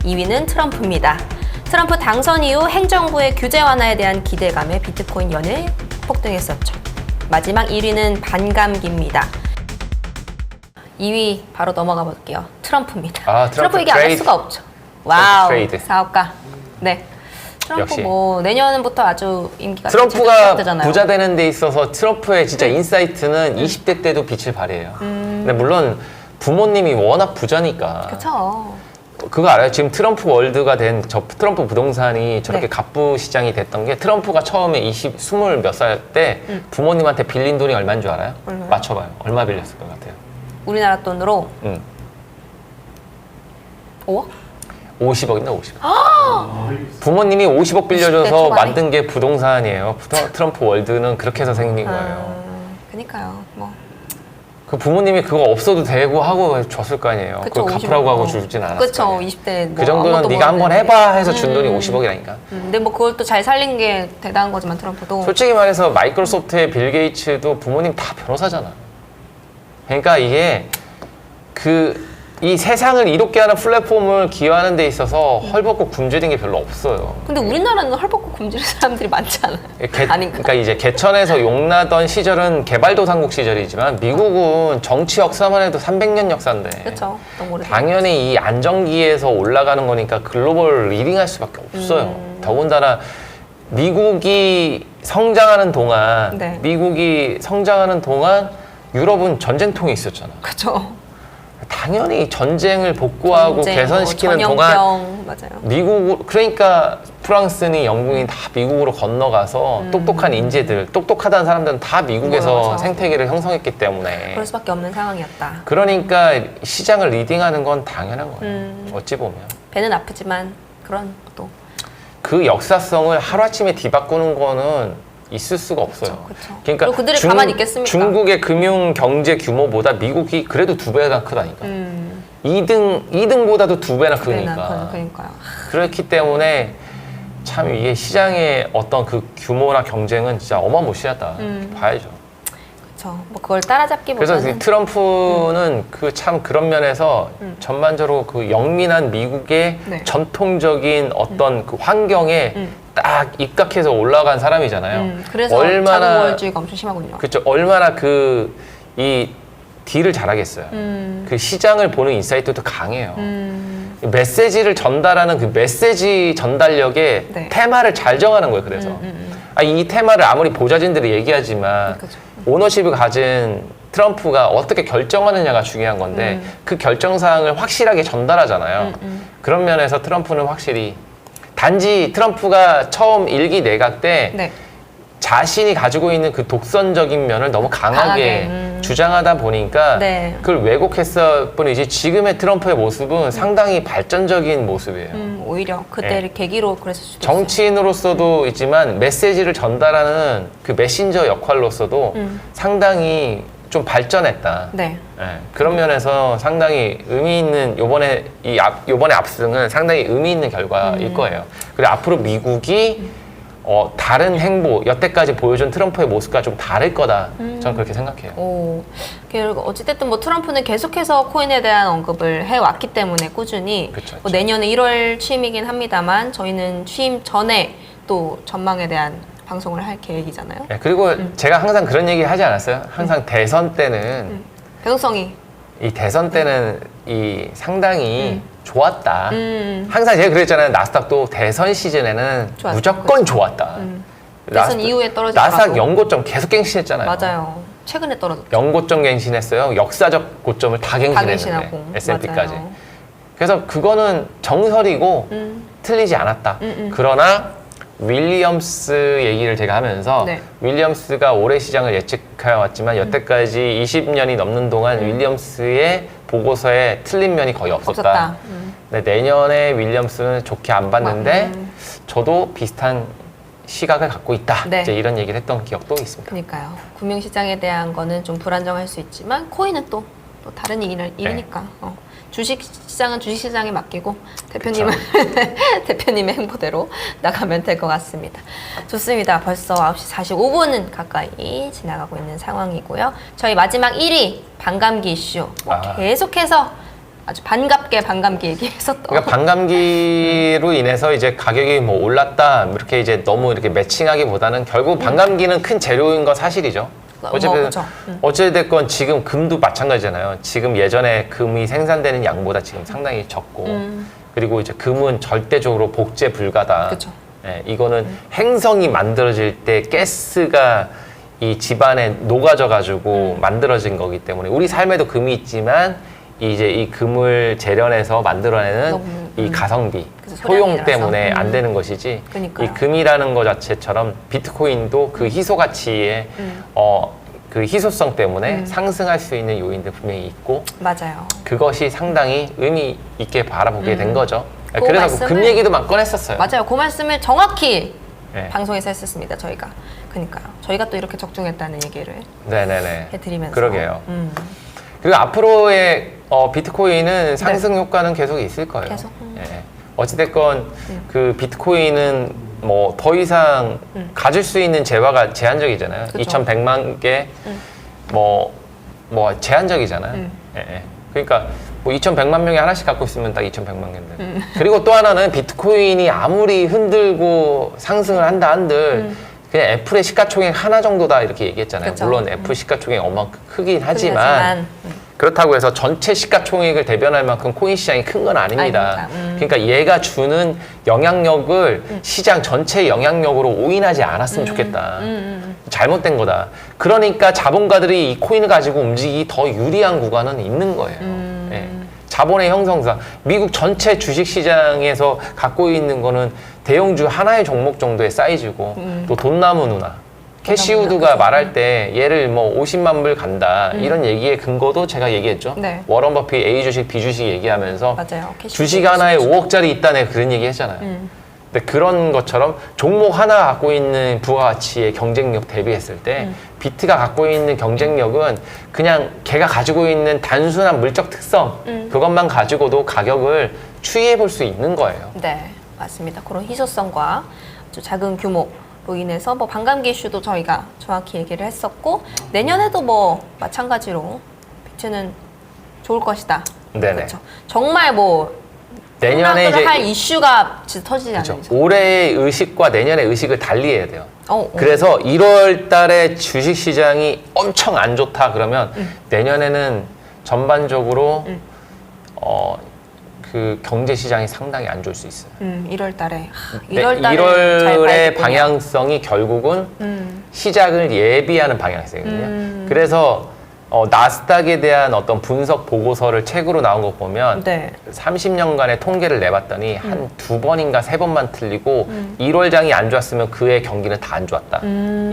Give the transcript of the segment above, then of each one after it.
2위는 트럼프입니다. 트럼프 당선 이후 행정부의 규제 완화에 대한 기대감에 비트코인 연일 폭등했었죠. 마지막 1위는 반감기입니다. 2위 바로 넘어가 볼게요. 트럼프입니다. 트럼프 얘기 안 할 수가 없죠. 와우, 사업가. 네. 트럼프 역시. 뭐 내년부터 아주 임기가 트럼프가 부자 되는 데 있어서 트럼프의 진짜 인사이트는 20대 때도 빛을 발해요. 근데 물론 부모님이 워낙 부자니까. 그렇죠. 그거 알아요? 지금 트럼프 월드가 된 트럼프 부동산이 저렇게 갑부 시장이 됐던 게 트럼프가 처음에 20 몇 살 때 부모님한테 빌린 돈이 얼마인 줄 알아요? 얼마요? 맞춰봐요. 얼마 빌렸을 것 같아요? 우리나라 돈으로 5억? 50억인데 50억. 부모님이 50억 20대 빌려줘서 초반에? 만든 게 부동산이에요. 트럼프 월드는 그렇게 해서 생긴 거예요. 그니까요. 뭐. 그 부모님이 그거 없어도 되고 하고 줬을 거 아니에요. 그쵸, 그거 갚으라고 하고 주진 않았을 그쵸, 거 아니에요. 20대 뭐 그 정도는 아무것도 네가 한번 모르는데. 해봐 해서 준 돈이 50억이라니까. 근데 뭐 그걸 또 잘 살린 게 대단한 거지만 트럼프도. 솔직히 말해서 마이크로소프트의 빌 게이츠도 부모님 다 변호사잖아. 그러니까 이게 이 세상을 이롭게 하는 플랫폼을 기여하는 데 있어서 헐벗고 굶주린 게 별로 없어요. 근데 우리나라는 헐벗고 굶주린 사람들이 많지 않아요? 아닌가? 그러니까 이제 개천에서 용나던 시절은 개발도상국 시절이지만 미국은 정치 역사만 해도 300년 역사인데. 그렇죠. 너무 오래된 당연히 이 안정기에서 올라가는 거니까 글로벌 리딩할 수밖에 없어요. 더군다나 미국이 성장하는 동안 유럽은 전쟁통이 있었잖아. 그렇죠. 당연히 전쟁을 복구하고 개선시키는 전염병, 맞아요. 그러니까 프랑스니 영국이 다 미국으로 건너가서 똑똑한 인재들, 똑똑하다는 사람들은 다 미국에서 생태계를 형성했기 때문에 그럴 수밖에 없는 상황이었다. 그러니까 시장을 리딩하는 건 당연한 거예요. 어찌 보면. 배는 아프지만 그런 또. 그 역사성을 하루아침에 뒤바꾸는 거는 있을 수가 없어요. 그쵸. 그러니까 그리고 그들이 가만히 있겠습니까? 중국의 금융 경제 규모보다 미국이 그래도 2배가 크다니까. 2등보다도 2배나 크니까. 그러니까요. 그렇기 때문에 참 이게 시장의 어떤 그 규모나 경쟁은 진짜 어마무시하다. 봐야죠. 그렇죠. 뭐 그걸 따라잡기보다는. 그래서 트럼프는 그 참 그런 면에서 전반적으로 그 영민한 미국의 전통적인 어떤 그 환경에 딱 입각해서 올라간 사람이잖아요. 그래서 자본주의가 엄청 심하군요. 그렇죠. 얼마나 이 딜을 잘하겠어요. 그 시장을 보는 인사이트도 강해요. 메시지를 전달하는 그 메시지 전달력에 테마를 잘 정하는 거예요. 그래서 이 테마를 아무리 보좌진들이 얘기하지만 오너십을 가진 트럼프가 어떻게 결정하느냐가 중요한 건데 그 결정사항을 확실하게 전달하잖아요. 그런 면에서 트럼프는 확실히 단지 트럼프가 처음 일기 내각 때 자신이 가지고 있는 그 독선적인 면을 너무 강하게 주장하다 보니까 그걸 왜곡했을 뿐이지 지금의 트럼프의 모습은 상당히 발전적인 모습이에요. 오히려 그때를 계기로 그랬을 수도 있어요. 정치인으로서도 있지만 메시지를 전달하는 그 메신저 역할로서도 상당히 좀 발전했다. 그런 면에서 상당히 의미 있는 요번에 압승은 상당히 의미 있는 결과일 거예요. 그리고 앞으로 미국이 다른 행보, 여태까지 보여준 트럼프의 모습과 좀 다를 거다. 저는 그렇게 생각해요. 그리고 어찌됐든 뭐 트럼프는 계속해서 코인에 대한 언급을 해왔기 때문에 꾸준히 뭐 내년에 1월 취임이긴 합니다만 저희는 취임 전에 또 전망에 대한 방송을 할 계획이잖아요. 그리고 제가 항상 그런 얘기 하지 않았어요? 항상 대선 때는 변호성이 이 대선 때는 상당히 좋았다. 항상 제가 그랬잖아요. 나스닥도 대선 시즌에는 무조건 좋았다. 대선 이후에 떨어지더라도 나스닥 연고점 계속 갱신했잖아요. 맞아요. 최근에 떨어졌죠. 연고점 갱신했어요. 역사적 고점을 다 갱신했는데 S&P까지. 그래서 그거는 정설이고 틀리지 않았다. 그러나 윌리엄스 얘기를 제가 하면서 윌리엄스가 올해 시장을 예측해 왔지만 여태까지 20년이 넘는 동안 윌리엄스의 보고서에 틀린 면이 거의 없었다. 근데 내년에 윌리엄스는 좋게 안 봤는데 저도 비슷한 시각을 갖고 있다. 이제 이런 얘기를 했던 기억도 있습니다. 그러니까요. 금융시장에 대한 거는 좀 불안정할 수 있지만 코인은 또 다른 일이니까. 주식시장은 주식시장에 맡기고 대표님은 대표님의 행보대로 나가면 될 것 같습니다. 좋습니다. 벌써 9시 45분 가까이 지나가고 있는 상황이고요. 저희 마지막 1위 반감기 이슈 계속해서 아주 반갑게 반감기 얘기했었던. 그러니까 반감기로 인해서 이제 가격이 뭐 올랐다 이렇게 이제 너무 이렇게 매칭하기보다는 결국 반감기는 큰 재료인 건 사실이죠. 그쵸. 어찌됐건 지금 금도 마찬가지잖아요. 지금 예전에 금이 생산되는 양보다 지금 상당히 적고 그리고 이제 금은 절대적으로 복제 불가다. 그쵸. 예, 이거는 행성이 만들어질 때 가스가 이 집안에 녹아져 가지고 만들어진 거기 때문에 우리 삶에도 금이 있지만 이제 이 금을 재련해서 만들어내는 이 가성비, 그래서 효용 소량이라서. 때문에 안 되는 것이지 그러니까요. 이 금이라는 것 자체처럼 비트코인도 그 희소 가치의 그 희소성 때문에 상승할 수 있는 요인들 분명히 있고 맞아요. 그것이 상당히 의미 있게 바라보게 된 거죠. 그 그래서 금 말씀을- 얘기도 막 꺼냈었어요. 맞아요. 그 말씀을 정확히 네. 방송에서 했었습니다. 저희가. 그러니까요. 저희가 또 이렇게 적중했다는 얘기를 네네네. 해드리면서. 그러게요. 그리고 앞으로의 비트코인은 상승 효과는 계속 있을 거예요. 계속? 예. 어찌됐건 그 비트코인은 뭐 더 이상 가질 수 있는 재화가 제한적이잖아요. 그쵸. 2,100만 개, 뭐 제한적이잖아요. 예, 예. 그러니까 뭐 2,100만 명이 하나씩 갖고 있으면 딱 2,100만 개인데. 그리고 또 하나는 비트코인이 아무리 흔들고 상승을 한다 한들 그냥 애플의 시가총액 하나 정도다 이렇게 얘기했잖아요. 그쵸. 물론 애플 시가총액 크긴 하지만 하지만, 그렇다고 해서 전체 시가총액을 대변할 만큼 코인 시장이 큰 건 아닙니다. 아닙니다. 그러니까 얘가 주는 영향력을 시장 전체 영향력으로 오인하지 않았으면 좋겠다. 잘못된 거다. 그러니까 자본가들이 이 코인을 가지고 움직이기 더 유리한 구간은 있는 거예요. 예. 자본의 형성상 미국 전체 주식시장에서 갖고 있는 거는 대형주 하나의 종목 정도의 사이즈고 또 돈나무 누나 캐시우드가 그죠. 말할 때 얘를 뭐 50만 불 간다 이런 얘기의 근거도 제가 얘기했죠. 네. 워런 버핏 A 주식, B 주식 얘기하면서 맞아요. 주식 하나에 5억짜리 있다네 그런 얘기 했잖아요. 근데 그런 것처럼 종목 하나 갖고 있는 부가가치의 경쟁력 대비했을 때 비트가 갖고 있는 경쟁력은 그냥 걔가 가지고 있는 단순한 물적 특성 그것만 가지고도 가격을 추이해 볼 수 있는 거예요. 네, 맞습니다. 그런 희소성과 아주 작은 규모로 인해서 뭐 반감기 이슈도 저희가 정확히 얘기를 했었고 내년에도 뭐 마찬가지로 비트는 좋을 것이다. 네네. 그렇죠. 정말 뭐 내년에 생각을 이제 할 이슈가 진짜 터지지 그렇죠. 않는 이상. 올해의 의식과 내년의 의식을 달리해야 돼요. 어. 그래서 1월 달에 주식 시장이 엄청 안 좋다 그러면 내년에는 전반적으로 그 경제 시장이 상당히 안 좋을 수 있어요. 1월 달에. 네, 1월 달에 1월의 방향성이 결국은 시작을 예비하는 방향성이거든요. 그래서 나스닥에 대한 어떤 분석 보고서를 책으로 나온 거 보면 네. 30년간의 통계를 내봤더니 한 2번인가 3번만 틀리고 1월 장이 안 좋았으면 그의 경기는 다 안 좋았다.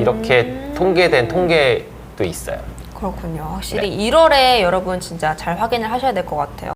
이렇게 통계된 통계도 있어요. 그렇군요. 확실히 1월에 여러분 진짜 잘 확인을 하셔야 될 것 같아요.